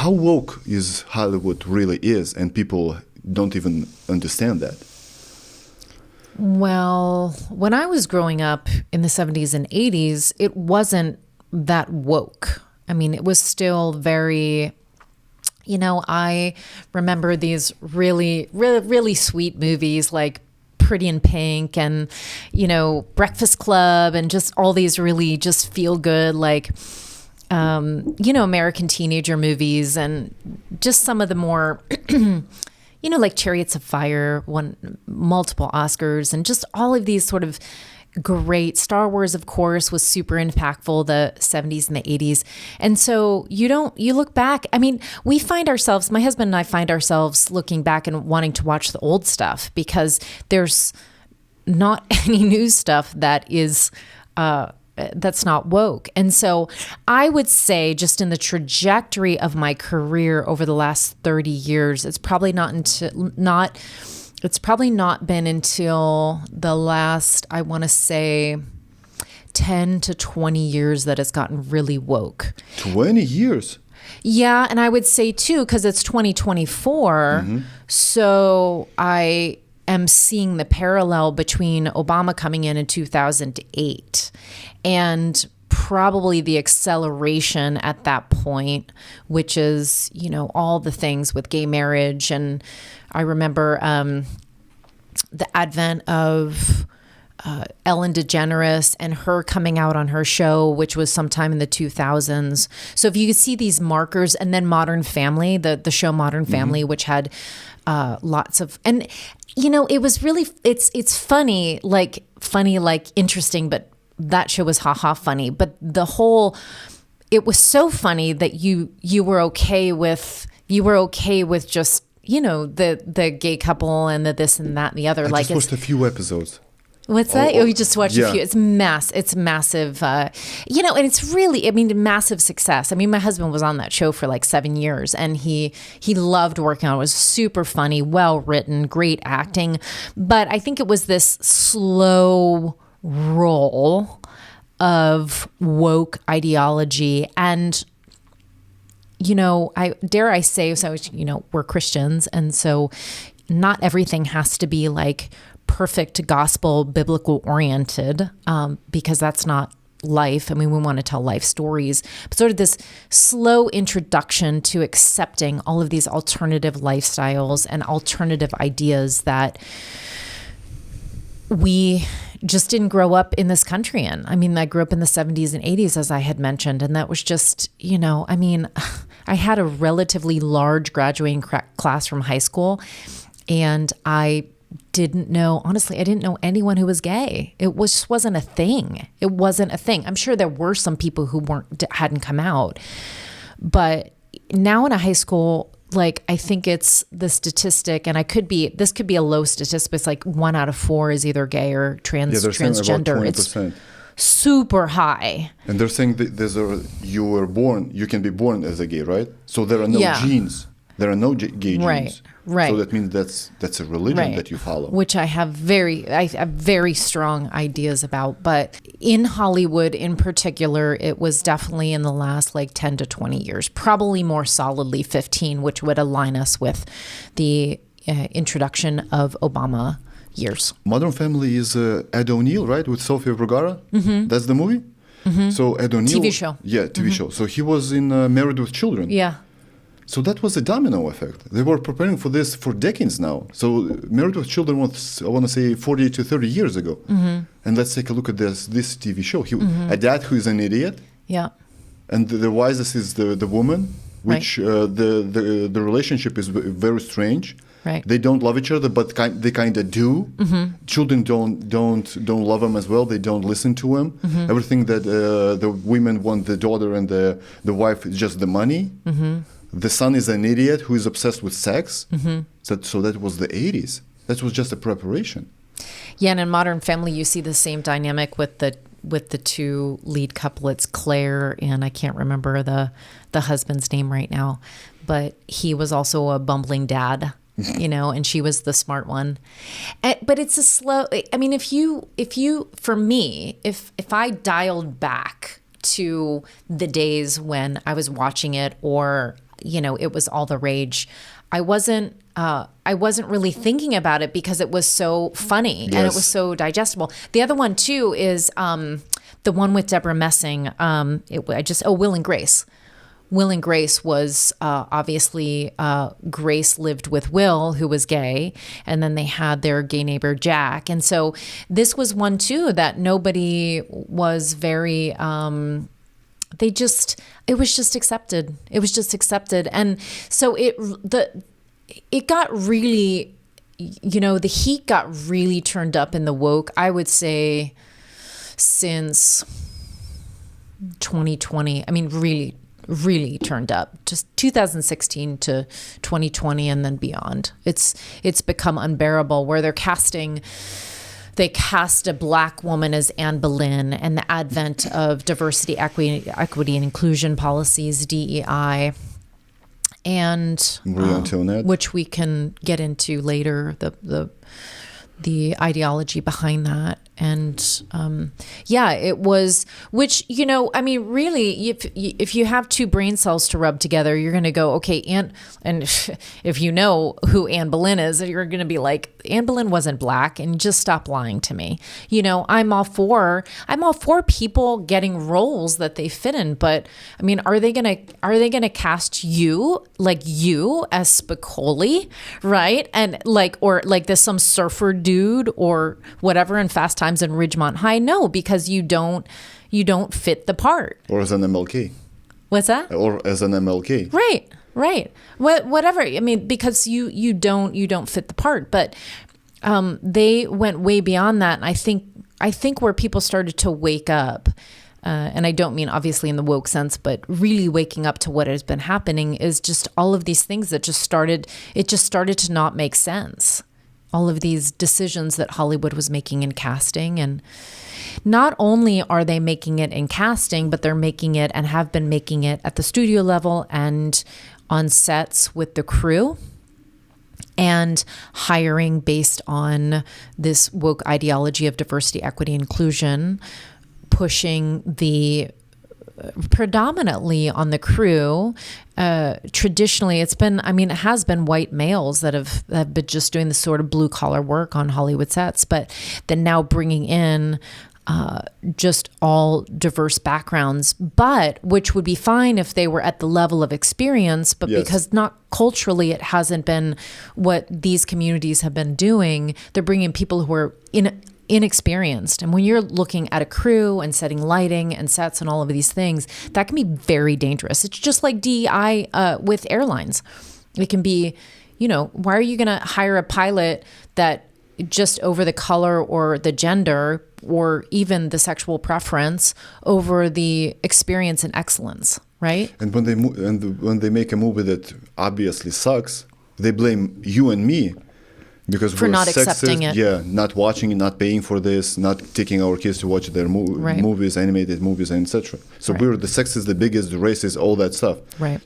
how woke is Hollywood really is, and people don't even understand that? Well, when I was growing up in the 70s and 80s, it wasn't that woke. I mean, it was still very, I remember these really, really, really sweet movies like Pretty in Pink and, Breakfast Club and just all these really just feel good, like, American teenager movies and just some of the more, like Chariots of Fire won multiple Oscars and just all of these sort of great. Star Wars, of course, was super impactful, the 70s and the 80s. And so you look back, I mean, we find ourselves, my husband and I find ourselves looking back and wanting to watch the old stuff because there's not any new stuff that is, that's not woke. And so I would say just in the trajectory of my career over the last 30 years, it's probably not been until the last, I want to say 10 to 20 years that it's gotten really woke. 20 years? Yeah. And I would say too, because it's 2024. So I am seeing the parallel between Obama coming in 2008 and probably the acceleration at that point, which is, all the things with gay marriage. And I remember the advent of Ellen DeGeneres and her coming out on her show, which was sometime in the 2000s. So if you could see these markers, and then Modern Family, the show Modern Family, which had lots of, and it was really, it's funny, like interesting, but that show was funny. But it was so funny that you were okay with just, the gay couple and the this and that and the other. I just watched a few episodes. What's that? You just watched a few. It's massive, and it's really, massive success. I mean, my husband was on that show for like 7 years and he loved working on it. It was super funny, well written, great acting. But I think it was this slow roll of woke ideology. And, I say, so, we're Christians. And so not everything has to be like perfect gospel, biblical oriented, because that's not life. I mean, we want to tell life stories, but sort of this slow introduction to accepting all of these alternative lifestyles and alternative ideas that we just didn't grow up in this country in. I mean, I grew up in the 70s and 80s, as I had mentioned, and that was just, I had a relatively large graduating class from high school, and I didn't know anyone who was gay. It wasn't a thing. It wasn't a thing. I'm sure there were some people who hadn't come out, but now in a high school, like, I think it's the statistic, and this could be a low statistic, but it's like 1 out of 4 is either gay or transgender. It's super high. And they're saying that you can be born as a gay, right? So there are no genes. There are no gay genes. Right. So that means that's a religion that you follow. Which I have very strong ideas about. But in Hollywood in particular, it was definitely in the last like 10 to 20 years, probably more solidly 15, which would align us with the introduction of Obama years. Modern Family is Ed O'Neill, right? With Sofia Vergara? Mm-hmm. That's the movie? Mm-hmm. So Ed O'Neill. TV show. Yeah, TV show. So he was in Married with Children. Yeah. So that was a domino effect. They were preparing for this for decades now. So Married with Children was, I want to say, 40 to 30 years ago. Mm-hmm. And let's take a look at this TV show. A dad who is an idiot. Yeah. And the wisest is the woman, which the relationship is very strange. Right. They don't love each other, but they kind of do. Mm-hmm. Children don't love him as well. They don't listen to him. Mm-hmm. Everything that the women want, the daughter and the wife, is just the money. Mm-hmm. The son is an idiot who is obsessed with sex. Mm-hmm. So that was the 80s. That was just a preparation. Yeah, and in Modern Family, you see the same dynamic with the two lead couplets, Claire, and I can't remember the husband's name right now, but he was also a bumbling dad. And she was the smart one. But it's a slow, I mean, if I dialed back to the days when I was watching it, or, it was all the rage. I wasn't really thinking about it because it was so funny and it was so digestible. The other one too is the one with Deborah Messing. Will and Grace. Will and Grace was obviously Grace lived with Will, who was gay, and then they had their gay neighbor Jack. And so this was one too that nobody was very. It was just accepted. It was just accepted, and so it got really, the heat got really turned up in the woke. I would say since 2020. I mean, really turned up, just 2016 to 2020 and then beyond. It's become unbearable where they cast a black woman as Anne Boleyn, and the advent of diversity, equity and inclusion policies, DEI, and which we can get into later, the ideology behind that. And it was, which, really, if you have two brain cells to rub together, you're going to go, okay, and if you know who Anne Boleyn is, you're going to be like, Anne Boleyn wasn't black, and just stop lying to me. I'm all for people getting roles that they fit in, but I mean, are they going to cast you as Spicoli, right? And or there's some surfer dude or whatever in Fast Times in Ridgemont High? No, because you don't fit the part. Or as an MLK. What's that? Or as an MLK. Right. Whatever. I mean, because you don't fit the part. But they went way beyond that, and I think where people started to wake up, and I don't mean obviously in the woke sense, but really waking up to what has been happening is just all of these things that just started to not make sense. All of these decisions that Hollywood was making in casting. And not only are they making it in casting, but they're making it and have been making it at the studio level and on sets with the crew, and hiring based on this woke ideology of diversity, equity, inclusion, pushing predominantly on the crew. Traditionally, it has been white males that have been just doing this sort of blue collar work on Hollywood sets, but then now bringing in just all diverse backgrounds, but which would be fine if they were at the level of experience, but because not culturally it hasn't been what these communities have been doing, they're bringing people who are inexperienced. And when you're looking at a crew and setting lighting and sets and all of these things, that can be very dangerous. It's just like DEI with airlines. It can be, why are you going to hire a pilot that just over the color or the gender or even the sexual preference over the experience and excellence, right? And when they make a movie that obviously sucks, they blame you and me. Because for we're not sexist, accepting it. Not watching it, not paying for this, not taking our kids to watch their movies, animated movies, and etc. So we're the sexist, the biggest, the racist, all that stuff. Right.